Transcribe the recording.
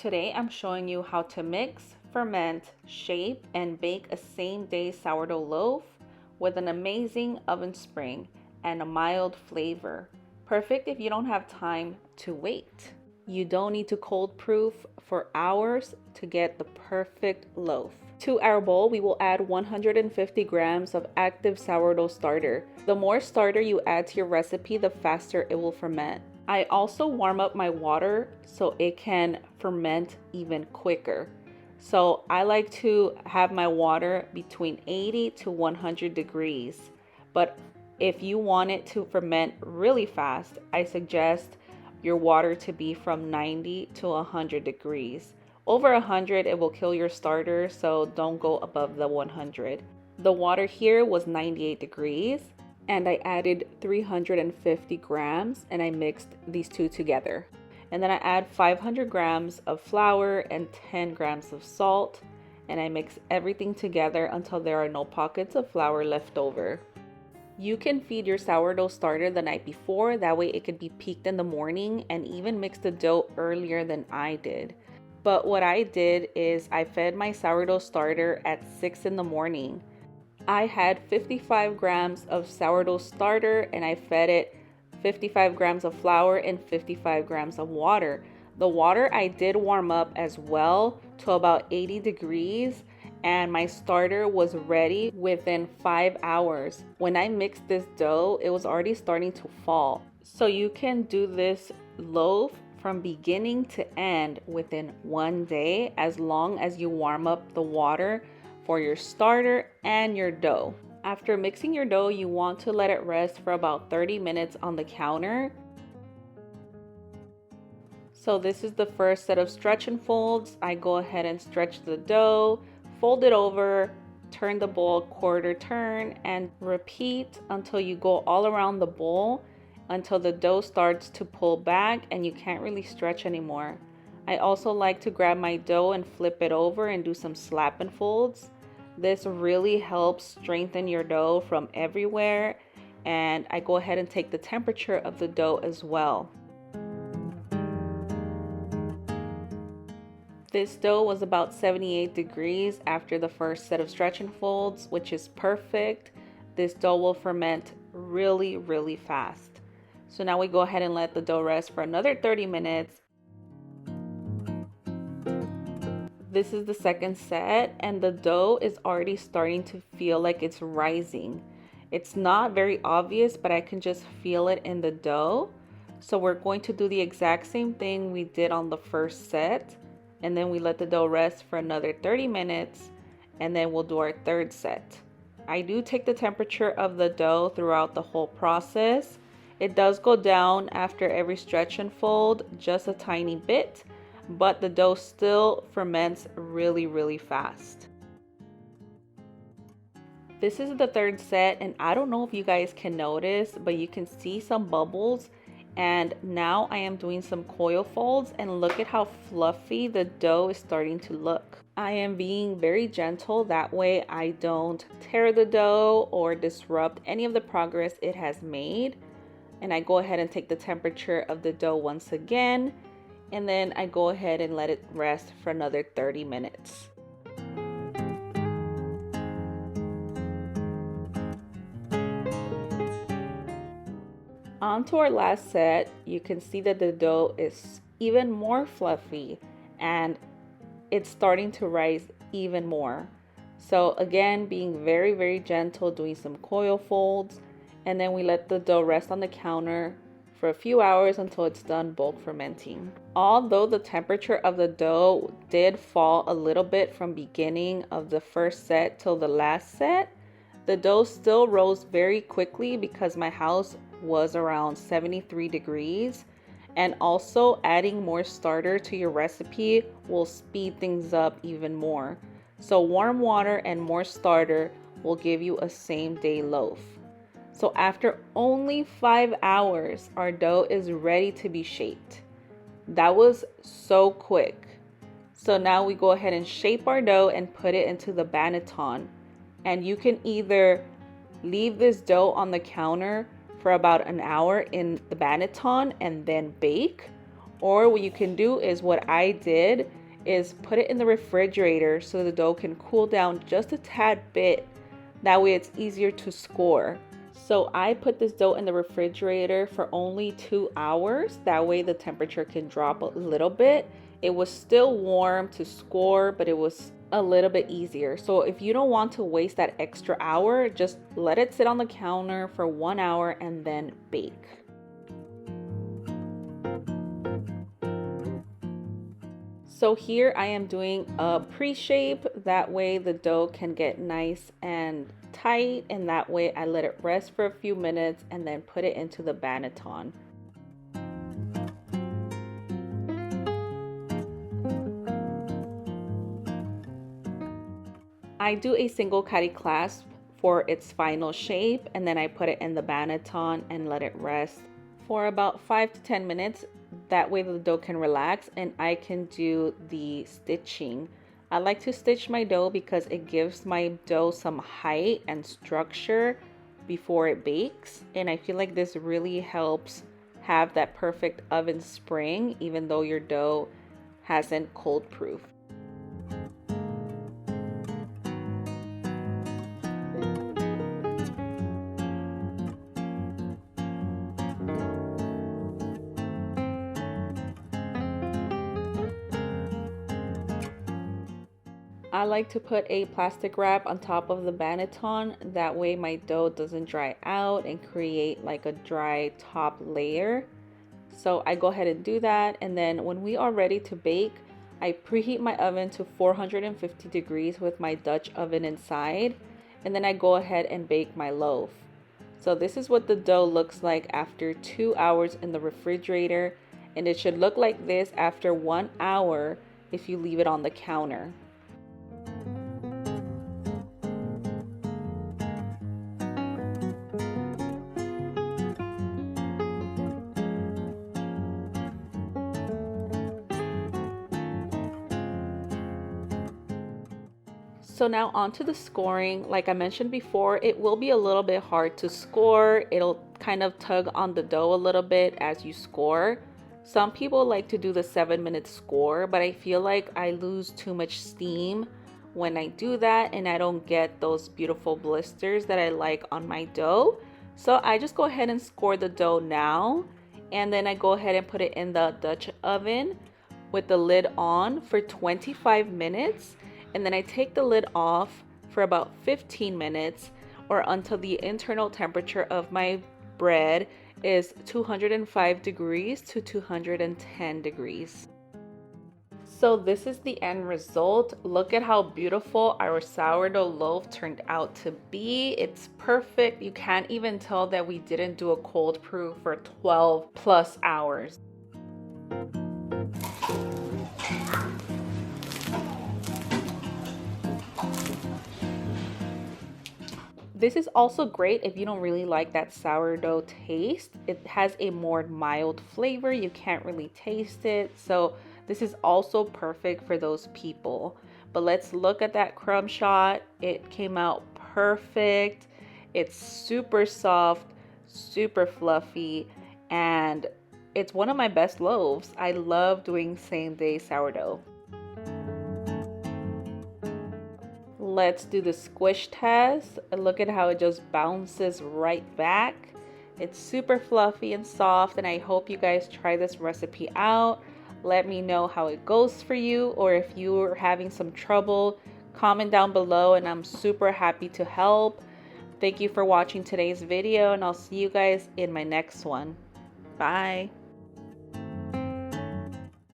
Today I'm showing you how to mix, ferment, shape, and bake a same-day sourdough loaf with an amazing oven spring and a mild flavor. Perfect if you don't have time to wait. You don't need to cold proof for hours to get the perfect loaf. To our bowl, we will add 150 grams of active sourdough starter. The more starter you add to your recipe, the faster it will ferment. I also warm up my water so it can ferment even quicker. So I like to have my water between 80 to 100 degrees. But if you want it to ferment really fast, I suggest your water to be from 90 to 100 degrees. Over 100, it will kill your starter, so don't go above the 100. The water here was 98 degrees, and I added 350 grams, and I mixed these two together. And then I add 500 grams of flour and 10 grams of salt, and I mix everything together until there are no pockets of flour left over. You can feed your sourdough starter the night before, that way it can be peaked in the morning, and even mix the dough earlier than I did. But what I did is I fed my sourdough starter at 6 in the morning. I had 55 grams of sourdough starter and I fed it 55 grams of flour and 55 grams of water. The water I did warm up as well to about 80 degrees, and my starter was ready within 5 hours. When I mixed this dough, it was already starting to fall. So you can do this loaf from beginning to end within 1 day, as long as you warm up the water for your starter and your dough. After mixing your dough, you want to let it rest for about 30 minutes on the counter. So this is the first set of stretch and folds. I go ahead and stretch the dough, fold it over, turn the bowl a quarter turn, and repeat until you go all around the bowl until the dough starts to pull back and you can't really stretch anymore. I also like to grab my dough and flip it over and do some slap and folds. This really helps strengthen your dough from everywhere, and I go ahead and take the temperature of the dough as well. This dough was about 78 degrees after the first set of stretch and folds, which is perfect. This dough will ferment really fast. So now we go ahead and let the dough rest for another 30 minutes. This is the second set, and the dough is already starting to feel like it's rising. It's not very obvious, but I can just feel it in the dough. So we're going to do the exact same thing we did on the first set, and then we let the dough rest for another 30 minutes, and then we'll do our third set. I do take the temperature of the dough throughout the whole process. It does go down after every stretch and fold, just a tiny bit, but the dough still ferments really fast. This is the third set, and I don't know if you guys can notice, but you can see some bubbles. And now I am doing some coil folds, and look at how fluffy the dough is starting to look. I am being very gentle, that way I don't tear the dough or disrupt any of the progress it has made. And I go ahead and take the temperature of the dough once again, and then I go ahead and let it rest for another 30 minutes. On to our last set. You can see that the dough is even more fluffy and it's starting to rise even more. So again, being very gentle, doing some coil folds, and then we let the dough rest on the counter for a few hours until it's done bulk fermenting. Although the temperature of the dough did fall a little bit from beginning of the first set till the last set, the dough still rose very quickly because my house was around 73 degrees. And also adding more starter to your recipe will speed things up even more. So warm water and more starter will give you a same-day loaf. So after only 5 hours, our dough is ready to be shaped. That was so quick. So now we go ahead and shape our dough and put it into the banneton. And you can either leave this dough on the counter for about an hour in the banneton and then bake, Or what you can do is what I did is put it in the refrigerator so the dough can cool down just a tad bit. That way it's easier to score. So I put this dough in the refrigerator for only 2 hours. That way the temperature can drop a little bit. It was still warm to score, but it was a little bit easier. So if you don't want to waste that extra hour, just let it sit on the counter for 1 hour and then bake. So here I am doing a pre-shape. That way the dough can get nice and tight, and that way I let it rest for a few minutes and then put it into the banneton. I do a single catty clasp for its final shape, and then I put it in the banneton and let it rest for about 5 to 10 minutes. That way the dough can relax and I can do the stitching. I like to stitch my dough because it gives my dough some height and structure before it bakes, and I feel like this really helps have that perfect oven spring even though your dough hasn't cold proof. I like to put a plastic wrap on top of the banneton. That way my dough doesn't dry out and create like a dry top layer. So I go ahead and do that, and then when we are ready to bake, I preheat my oven to 450 degrees with my Dutch oven inside, and then I go ahead and bake my loaf. So this is what the dough looks like after 2 hours in the refrigerator, and it should look like this after 1 hour if you leave it on the counter. So now onto the scoring. Like I mentioned before, it will be a little bit hard to score. It'll kind of tug on the dough a little bit as you score. Some people like to do the 7-minute score, but I feel like I lose too much steam when I do that and I don't get those beautiful blisters that I like on my dough. So I just go ahead and score the dough now, and then I go ahead and put it in the Dutch oven with the lid on for 25 minutes. And then I take the lid off for about 15 minutes, or until the internal temperature of my bread is 205 degrees to 210 degrees. So this is the end result. Look at how beautiful our sourdough loaf turned out to be. It's perfect. You can't even tell that we didn't do a cold proof for 12 plus hours. This is also great if you don't really like that sourdough taste. It has a more mild flavor. You can't really taste it. So this is also perfect for those people. But let's look at that crumb shot. It came out perfect. It's super soft, super fluffy, and it's one of my best loaves. I love doing same-day sourdough. Let's do the squish test. Look at how it just bounces right back. It's super fluffy and soft, and I hope you guys try this recipe out. Let me know how it goes for you, or if you are having some trouble, comment down below and I'm super happy to help. Thank you for watching today's video, and I'll see you guys in my next one. Bye.